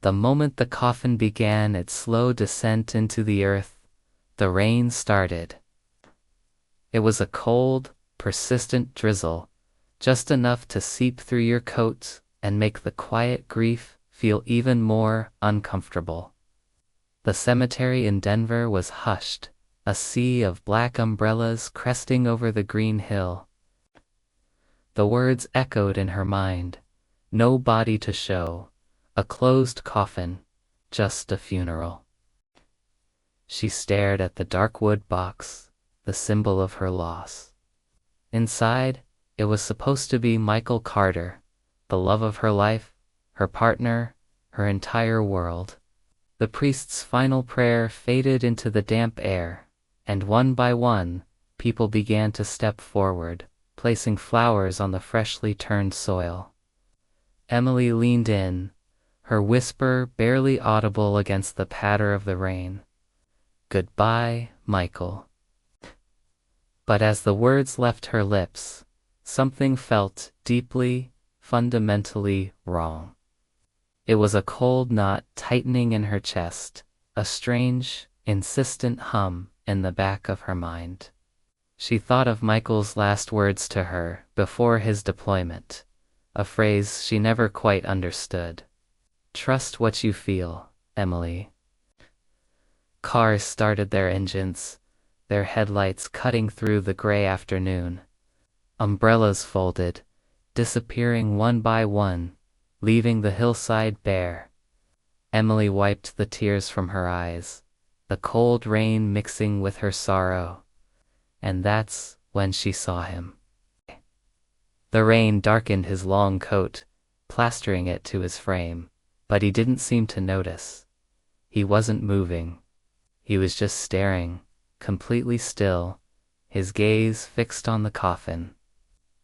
The moment the coffin began its slow descent into the earth, the rain started. It was a cold, persistent drizzle, just enough to seep through your coat and make the quiet grief feel even more uncomfortable. The cemetery in Denver was hushed, a sea of black umbrellas cresting over the green hill. The words echoed in her mind. No body to show, a closed coffin, just a funeral. She stared at the dark wood box, the symbol of her loss. Inside, it was supposed to be Michael Carter, the love of her life, her partner, her entire world. The priest's final prayer faded into the damp air, and one by one, people began to step forward, placing flowers on the freshly turned soil. Emily leaned in, her whisper barely audible against the patter of the rain. "Goodbye, Michael." But as the words left her lips, something felt deeply, fundamentally wrong. It was a cold knot tightening in her chest, a strange, insistent hum in the back of her mind. She thought of Michael's last words to her before his deployment, a phrase she never quite understood. "Trust what you feel, Emily." Cars started their engines, their headlights cutting through the gray afternoon. Umbrellas folded, disappearing one by one, leaving the hillside bare. Emily wiped the tears from her eyes, the cold rain mixing with her sorrow. And that's when she saw him. The rain darkened his long coat, plastering it to his frame, but he didn't seem to notice. He wasn't moving. He was just staring, completely still, his gaze fixed on the coffin.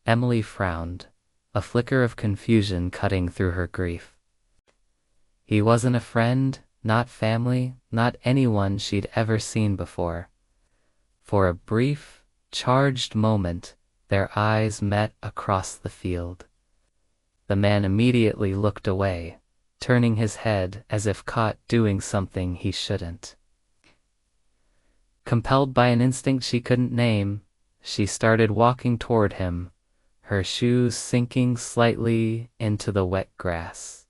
Emily frowned, a flicker of confusion cutting through her grief. He wasn't a friend, not family, not anyone she'd ever seen before. For a brief, charged moment, their eyes met across the field. The man immediately looked away, turning his head as if caught doing something he shouldn't. Compelled by an instinct she couldn't name, she started walking toward him, her shoes sinking slightly into the wet grass.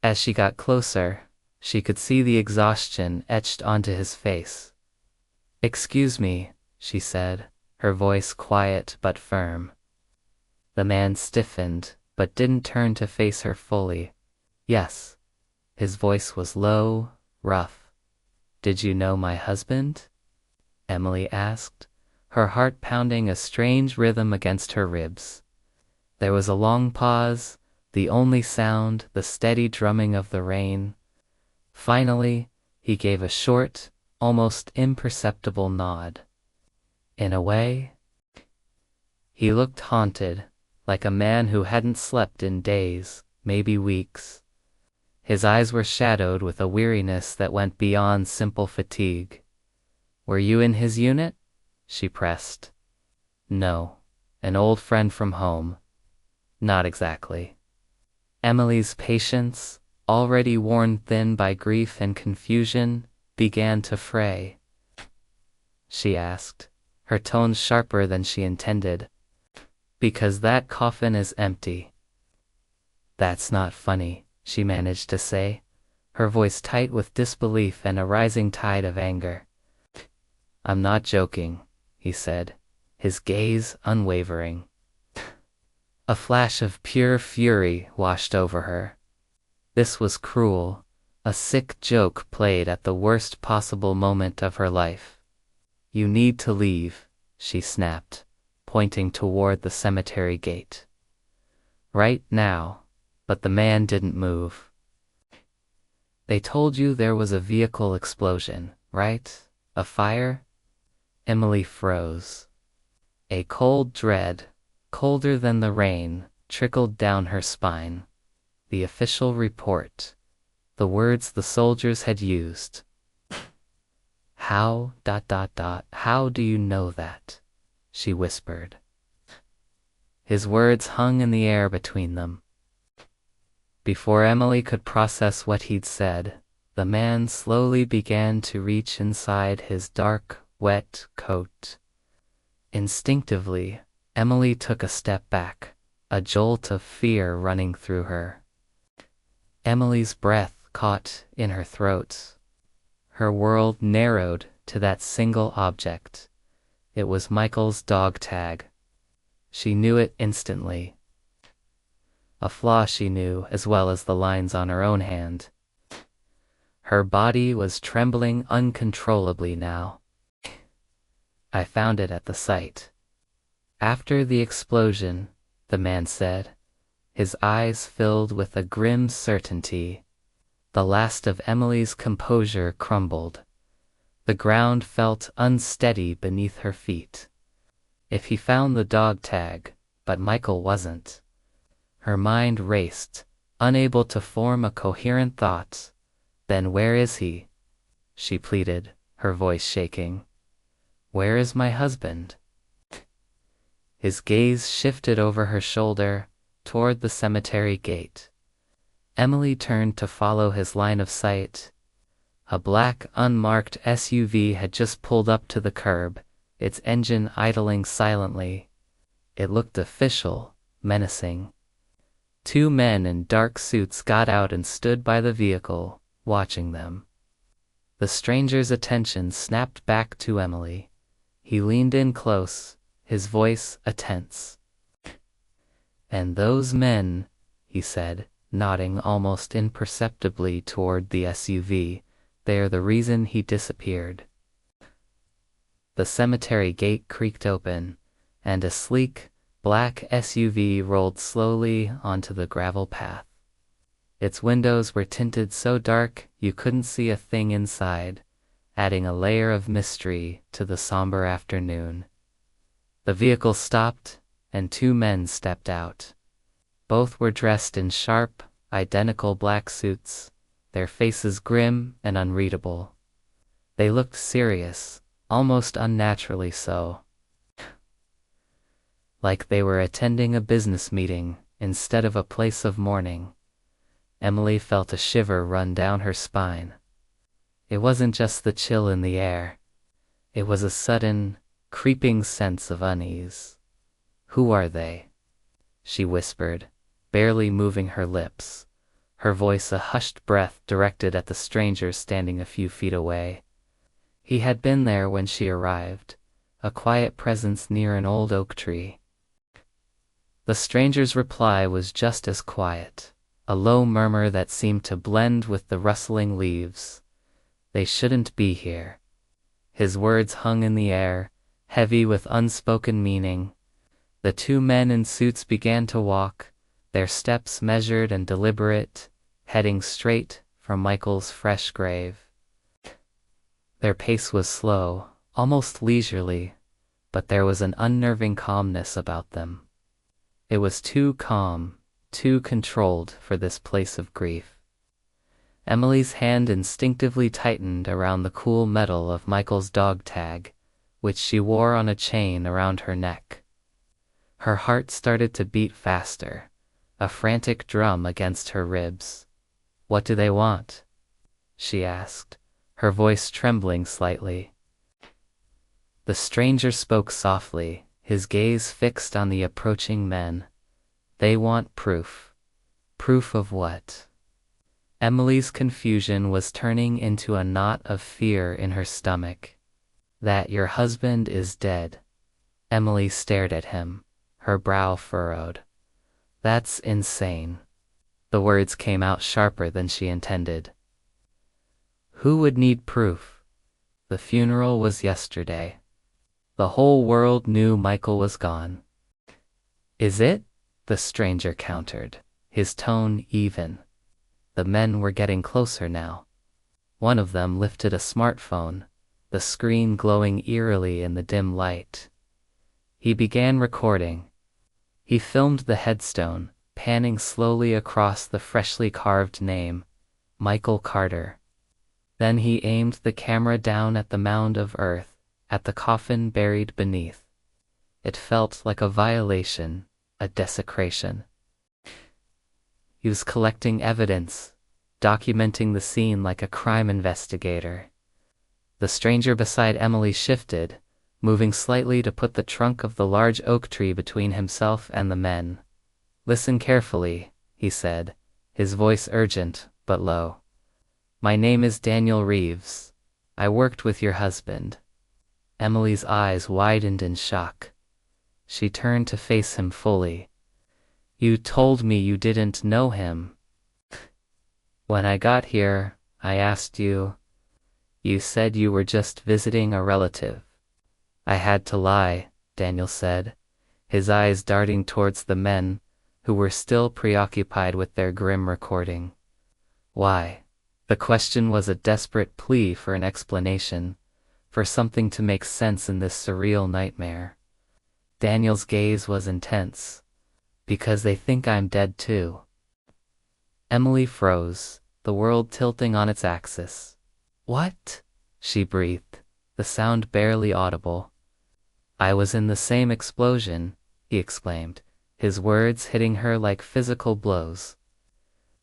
As she got closer, she could see the exhaustion etched onto his face. "Excuse me," she said, her voice quiet but firm. The man stiffened, but didn't turn to face her fully. "Yes." His voice was low, rough. "Did you know my husband?" Emily asked, her heart pounding a strange rhythm against her ribs. There was a long pause, the only sound the steady drumming of the rain. Finally, he gave a short, almost imperceptible nod. "In a way." He looked haunted, like a man who hadn't slept in days, maybe weeks. His eyes were shadowed with a weariness that went beyond simple fatigue. "Were you in his unit?" she pressed. "No, an old friend from home." "Not exactly." Emily's patience, already worn thin by grief and confusion, began to fray. She asked, her tones sharper than she intended. "Because that coffin is empty." "That's not funny," she managed to say, her voice tight with disbelief and a rising tide of anger. "I'm not joking," he said, his gaze unwavering. A flash of pure fury washed over her. This was cruel, a sick joke played at the worst possible moment of her life. "You need to leave," she snapped, pointing toward the cemetery gate. "Right now." But the man didn't move. "They told you there was a vehicle explosion, right? A fire?" Emily froze. A cold dread, colder than the rain, trickled down her spine. The official report. The words the soldiers had used. How do you know that?" she whispered. His words hung in the air between them. Before Emily could process what he'd said, the man slowly began to reach inside his dark, wet coat. Instinctively, Emily took a step back, a jolt of fear running through her. Emily's breath caught in her throat. Her world narrowed to that single object. It was Michael's dog tag. She knew it instantly. A flaw she knew as well as the lines on her own hand. Her body was trembling uncontrollably now. I found it at the site. After the explosion, the man said, his eyes filled with a grim certainty. The last of Emily's composure crumbled. The ground felt unsteady beneath her feet. If he found the dog tag, but Michael wasn't. Her mind raced, unable to form a coherent thought. Then where is he? She pleaded, her voice shaking. Where is my husband? His gaze shifted over her shoulder, toward the cemetery gate. Emily turned to follow his line of sight. A black, unmarked SUV had just pulled up to the curb, its engine idling silently. It looked official, menacing. Two men in dark suits got out and stood by the vehicle, watching them. The stranger's attention snapped back to Emily. He leaned in close, his voice tense. And those men, he said, nodding almost imperceptibly toward the SUV, they're the reason he disappeared. The cemetery gate creaked open, and a sleek, black SUV rolled slowly onto the gravel path. Its windows were tinted so dark you couldn't see a thing inside, adding a layer of mystery to the somber afternoon. The vehicle stopped, and two men stepped out. Both were dressed in sharp, identical black suits, their faces grim and unreadable. They looked serious, almost unnaturally so. Like they were attending a business meeting instead of a place of mourning. Emily felt a shiver run down her spine. It wasn't just the chill in the air. It was a sudden, creeping sense of unease. Who are they? She whispered, barely moving her lips, her voice a hushed breath directed at the stranger standing a few feet away. He had been there when she arrived, a quiet presence near an old oak tree. The stranger's reply was just as quiet, a low murmur that seemed to blend with the rustling leaves. They shouldn't be here. His words hung in the air, heavy with unspoken meaning. The two men in suits began to walk, their steps measured and deliberate, heading straight for Michael's fresh grave. Their pace was slow, almost leisurely, but there was an unnerving calmness about them. It was too calm, too controlled for this place of grief. Emily's hand instinctively tightened around the cool metal of Michael's dog tag, which she wore on a chain around her neck. Her heart started to beat faster, a frantic drum against her ribs. What do they want? She asked, her voice trembling slightly. The stranger spoke softly, his gaze fixed on the approaching men. They want proof. Proof of what? Emily's confusion was turning into a knot of fear in her stomach. That your husband is dead. Emily stared at him, her brow furrowed. That's insane. The words came out sharper than she intended. Who would need proof? The funeral was yesterday. The whole world knew Michael was gone. Is it? The stranger countered, his tone even. The men were getting closer now. One of them lifted a smartphone, the screen glowing eerily in the dim light. He began recording. He filmed the headstone, panning slowly across the freshly carved name, Michael Carter. Then he aimed the camera down at the mound of earth, at the coffin buried beneath. It felt like a violation, a desecration. He was collecting evidence, documenting the scene like a crime investigator. The stranger beside Emily shifted, moving slightly to put the trunk of the large oak tree between himself and the men. "Listen carefully," he said, his voice urgent but low. "My name is Daniel Reeves. I worked with your husband." Emily's eyes widened in shock. She turned to face him fully. "You told me you didn't know him." "When I got here, I asked you. You said you were just visiting a relative." "I had to lie," Daniel said, his eyes darting towards the men, who were still preoccupied with their grim recording. "Why?" The question was a desperate plea for an explanation, for something to make sense in this surreal nightmare. Daniel's gaze was intense. "Because they think I'm dead too." Emily froze, the world tilting on its axis. "What?" she breathed, the sound barely audible. "I was in the same explosion," he exclaimed, his words hitting her like physical blows.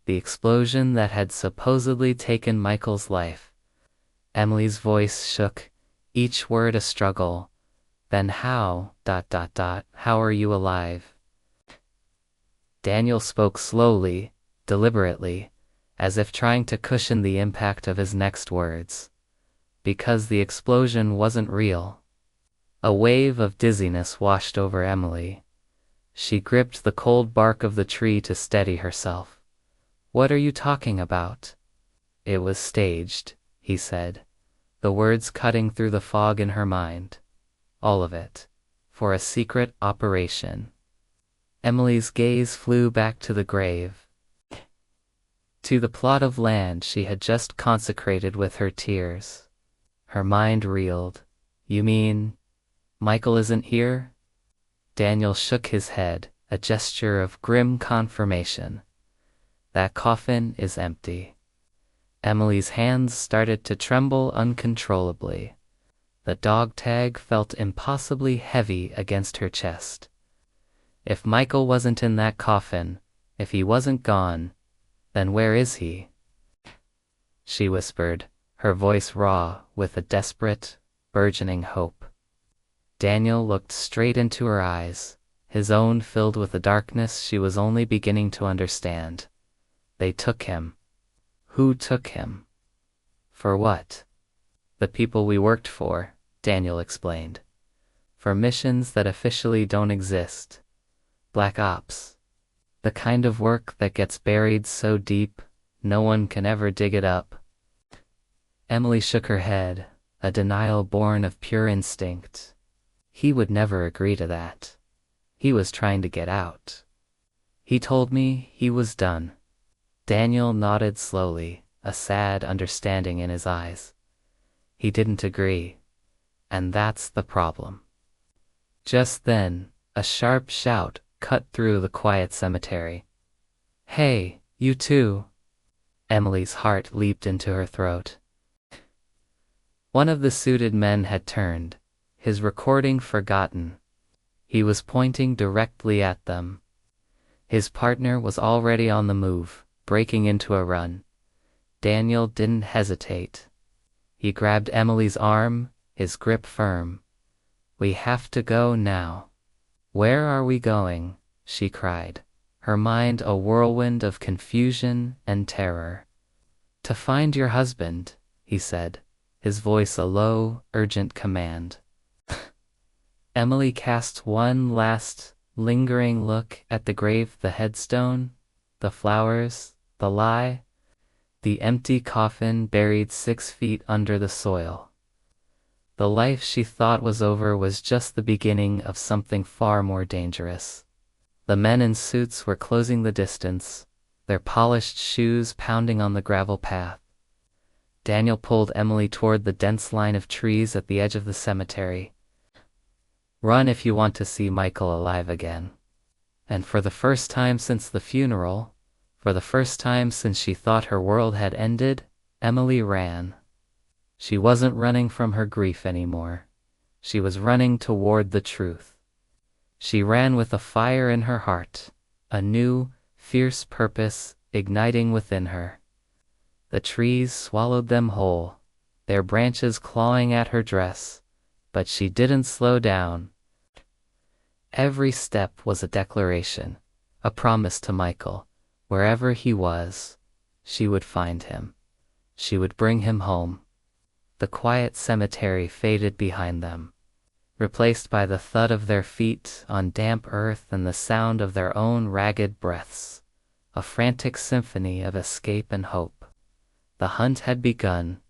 The explosion that had supposedly taken Michael's life. Emily's voice shook, each word a struggle. "Then how, how are you alive?" Daniel spoke slowly, deliberately, as if trying to cushion the impact of his next words. "Because the explosion wasn't real." A wave of dizziness washed over Emily. She gripped the cold bark of the tree to steady herself. "What are you talking about?" "It was staged," he said, the words cutting through the fog in her mind. "All of it. For a secret operation." Emily's gaze flew back to the grave, to the plot of land she had just consecrated with her tears. Her mind reeled. "You mean Michael isn't here?" Daniel shook his head, a gesture of grim confirmation. "That coffin is empty." Emily's hands started to tremble uncontrollably. The dog tag felt impossibly heavy against her chest. If Michael wasn't in that coffin, if he wasn't gone, then where is he? She whispered, her voice raw with a desperate, burgeoning hope. Daniel looked straight into her eyes, his own filled with a darkness she was only beginning to understand. "They took him." "Who took him?" "For what?" "The people we worked for," Daniel explained. "For missions that officially don't exist. Black Ops. The kind of work that gets buried so deep, no one can ever dig it up." Emily shook her head, a denial born of pure instinct. "He would never agree to that. He was trying to get out. He told me he was done." Daniel nodded slowly, a sad understanding in his eyes. "He didn't agree. And that's the problem." Just then, a sharp shout cut through the quiet cemetery. "Hey, you two!" Emily's heart leaped into her throat. One of the suited men had turned, his recording forgotten. He was pointing directly at them. His partner was already on the move, breaking into a run. Daniel didn't hesitate. He grabbed Emily's arm, his grip firm. "We have to go now." "Where are we going?" she cried, her mind a whirlwind of confusion and terror. "To find your husband," he said, his voice a low, urgent command. Emily cast one last, lingering look at the grave, the headstone, the flowers, the lie, the empty coffin buried 6 feet under the soil. The life she thought was over was just the beginning of something far more dangerous. The men in suits were closing the distance, their polished shoes pounding on the gravel path. Daniel pulled Emily toward the dense line of trees at the edge of the cemetery. "Run if you want to see Michael alive again." And for the first time since the funeral, for the first time since she thought her world had ended, Emily ran. She wasn't running from her grief anymore. She was running toward the truth. She ran with a fire in her heart, a new, fierce purpose igniting within her. The trees swallowed them whole, their branches clawing at her dress, but she didn't slow down. Every step was a declaration, a promise to Michael. Wherever he was, she would find him. She would bring him home. The quiet cemetery faded behind them, replaced by the thud of their feet on damp earth and the sound of their own ragged breaths, a frantic symphony of escape and hope. The hunt had begun,